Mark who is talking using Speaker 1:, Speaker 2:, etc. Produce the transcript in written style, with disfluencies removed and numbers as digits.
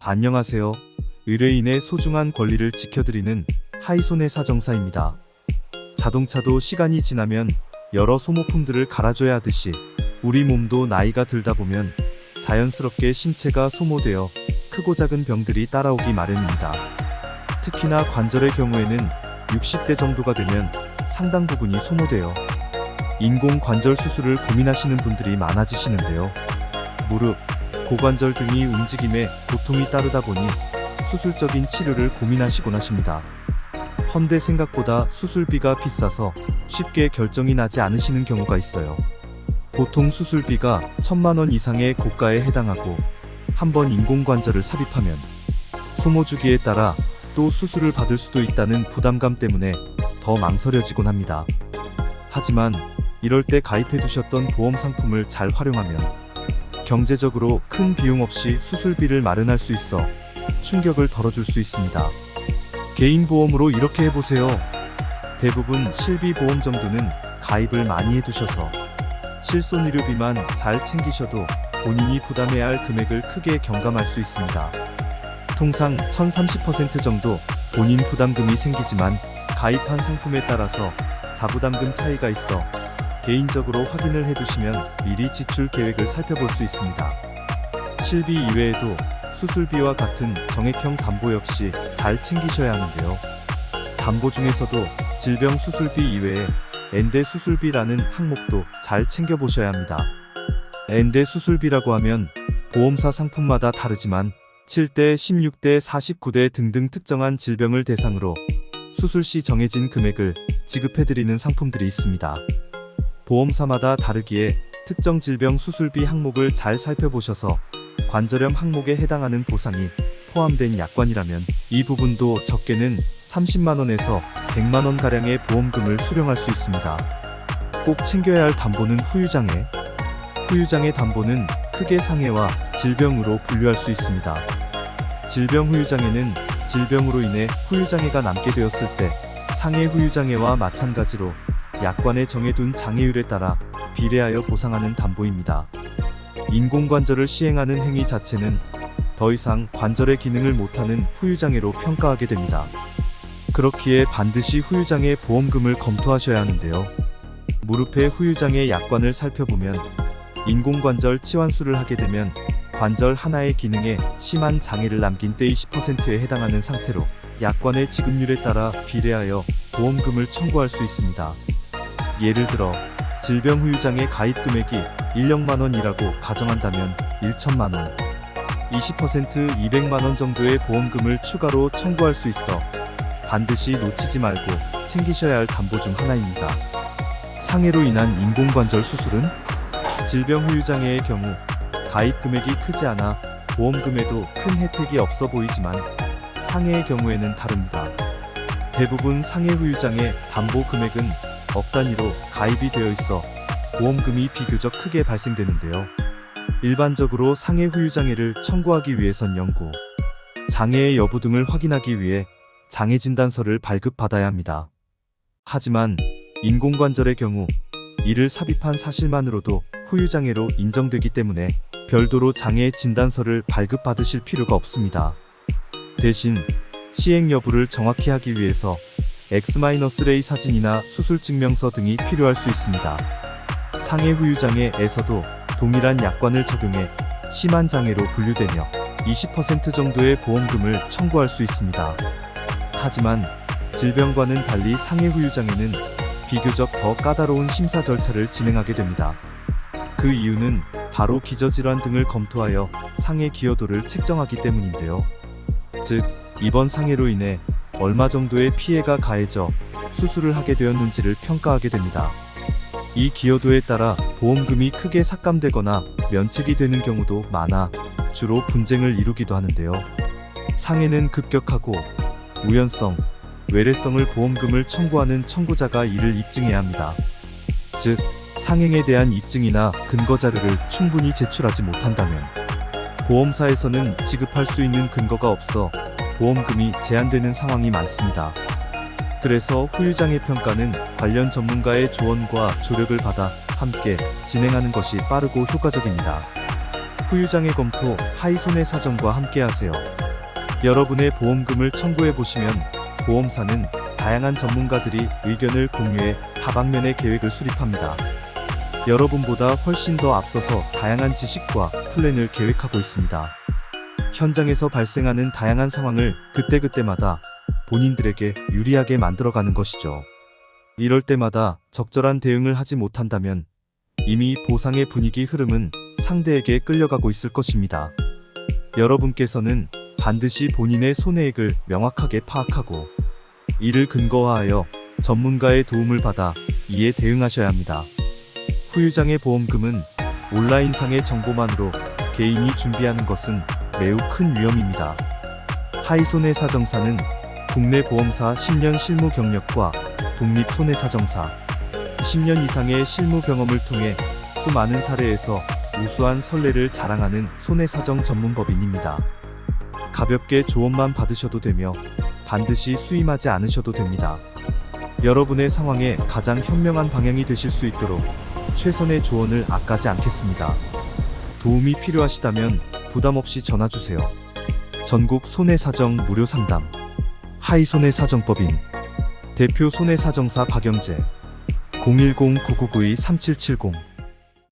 Speaker 1: 안녕하세요. 의뢰인의 소중한 권리를 지켜드리는 하이손의 사정사입니다. 자동차도 시간이 지나면 여러 소모품들을 갈아줘야 하듯이 우리 몸도 나이가 들다 보면 자연스럽게 신체가 소모되어 크고 작은 병들이 따라오기 마련입니다. 특히나 관절의 경우에는 60대 정도가 되면 상당 부분이 소모되어 인공관절 수술을 고민하시는 분들이 많아지시는데요. 무릎, 고관절 등이 움직임에 고통이 따르다 보니 수술적인 치료를 고민하시곤 하십니다. 헌데 생각보다 수술비가 비싸서 쉽게 결정이 나지 않으시는 경우가 있어요. 보통 수술비가 1000만 원 이상의 고가에 해당하고 한번 인공관절을 삽입하면 소모 주기에 따라 또 수술을 받을 수도 있다는 부담감 때문에 더 망설여지곤 합니다. 하지만 이럴 때 가입해 두셨던 보험 상품을 잘 활용하면 경제적으로 큰 비용 없이 수술비를 마련할 수 있어 충격을 덜어줄 수 있습니다. 개인보험으로 이렇게 해보세요. 대부분 실비보험 정도는 가입을 많이 해두셔서 실손의료비만 잘 챙기셔도 본인이 부담해야 할 금액을 크게 경감할 수 있습니다. 통상 1030% 정도 본인 부담금이 생기지만 가입한 상품에 따라서 자부담금 차이가 있어 개인적으로 확인을 해두시면 미리 지출 계획을 살펴볼 수 있습니다. 실비 이외에도 수술비와 같은 정액형 담보 역시 잘 챙기셔야 하는데요. 담보 중에서도 질병 수술비 이외에 엔대 수술비라는 항목도 잘 챙겨보셔야 합니다. 엔대 수술비라고 하면 보험사 상품마다 다르지만 7대, 16대, 49대 등등 특정한 질병을 대상으로 수술 시 정해진 금액을 지급해드리는 상품들이 있습니다. 보험사마다 다르기에 특정 질병 수술비 항목을 잘 살펴보셔서 관절염 항목에 해당하는 보상이 포함된 약관이라면 이 부분도 적게는 30만원에서 100만원가량의 보험금을 수령할 수 있습니다. 꼭 챙겨야 할 담보는 후유장애. 후유장애 담보는 크게 상해와 질병으로 분류할 수 있습니다. 질병 후유장애는 질병으로 인해 후유장애가 남게 되었을 때 상해 후유장애와 마찬가지로 약관에 정해둔 장애율에 따라 비례하여 보상하는 담보입니다. 인공관절을 시행하는 행위 자체는 더 이상 관절의 기능을 못하는 후유장애로 평가하게 됩니다. 그렇기에 반드시 후유장애 보험금을 검토하셔야 하는데요. 무릎의 후유장애 약관을 살펴보면 인공관절 치환술을 하게 되면 관절 하나의 기능에 심한 장애를 남긴 때 20%에 해당하는 상태로 약관의 지급률에 따라 비례하여 보험금을 청구할 수 있습니다. 예를 들어 질병 후유장애 가입 금액이 1억만원이라고 가정한다면 1천만원, 20% 200만원 정도의 보험금을 추가로 청구할 수 있어 반드시 놓치지 말고 챙기셔야 할 담보 중 하나입니다. 상해로 인한 인공관절 수술은 질병 후유장애의 경우 가입 금액이 크지 않아 보험금에도 큰 혜택이 없어 보이지만 상해의 경우에는 다릅니다. 대부분 상해 후유장애 담보 금액은 억 단위로 가입이 되어 있어 보험금이 비교적 크게 발생되는데요. 일반적으로 상해 후유장애를 청구하기 위해선 연고, 장애의 여부 등을 확인하기 위해 장애진단서를 발급받아야 합니다. 하지만 인공관절의 경우 이를 삽입한 사실만으로도 후유장애로 인정되기 때문에 별도로 장애 진단서를 발급받으실 필요가 없습니다. 대신 시행 여부를 정확히 하기 위해서 X-ray 사진이나 수술증명서 등이 필요할 수 있습니다. 상해 후유장애에서도 동일한 약관을 적용해 심한 장애로 분류되며 20% 정도의 보험금을 청구할 수 있습니다. 하지만 질병과는 달리 상해 후유장애는 비교적 더 까다로운 심사 절차를 진행하게 됩니다. 그 이유는 바로 기저질환 등을 검토하여 상해 기여도를 책정하기 때문인데요. 즉, 이번 상해로 인해 얼마 정도의 피해가 가해져 수술을 하게 되었는지를 평가하게 됩니다. 이 기여도에 따라 보험금이 크게 삭감되거나 면책이 되는 경우도 많아 주로 분쟁을 이루기도 하는데요. 상해는 급격하고 우연성, 외래성을 보험금을 청구하는 청구자가 이를 입증해야 합니다. 즉, 상행에 대한 입증이나 근거 자료를 충분히 제출하지 못한다면 보험사에서는 지급할 수 있는 근거가 없어 보험금이 제한되는 상황이 많습니다. 그래서 후유장애 평가는 관련 전문가의 조언과 조력을 받아 함께 진행하는 것이 빠르고 효과적입니다. 후유장애 검토 하이손해사정과 함께하세요. 여러분의 보험금을 청구해 보시면 보험사는 다양한 전문가들이 의견을 공유해 다방면의 계획을 수립합니다. 여러분보다 훨씬 더 앞서서 다양한 지식과 플랜을 계획하고 있습니다. 현장에서 발생하는 다양한 상황을 그때그때마다 본인들에게 유리하게 만들어가는 것이죠. 이럴 때마다 적절한 대응을 하지 못한다면 이미 보상의 분위기 흐름은 상대에게 끌려가고 있을 것입니다. 여러분께서는 반드시 본인의 손해액을 명확하게 파악하고 이를 근거화하여 전문가의 도움을 받아 이에 대응하셔야 합니다. 후유장애 보험금은 온라인상의 정보만으로 개인이 준비하는 것은 매우 큰 위험입니다. 하이손해사정사는 국내 보험사 10년 실무 경력과 독립손해사정사 10년 이상의 실무 경험을 통해 수많은 사례에서 우수한 선례를 자랑하는 손해사정 전문법인입니다. 가볍게 조언만 받으셔도 되며 반드시 수임하지 않으셔도 됩니다. 여러분의 상황에 가장 현명한 방향이 되실 수 있도록 최선의 조언을 아까지 않겠습니다. 도움이 필요하시다면 부담없이 전화주세요. 전국 손해사정 무료 상담 하이손해사정법인 대표 손해사정사 박영재 010-9992-3770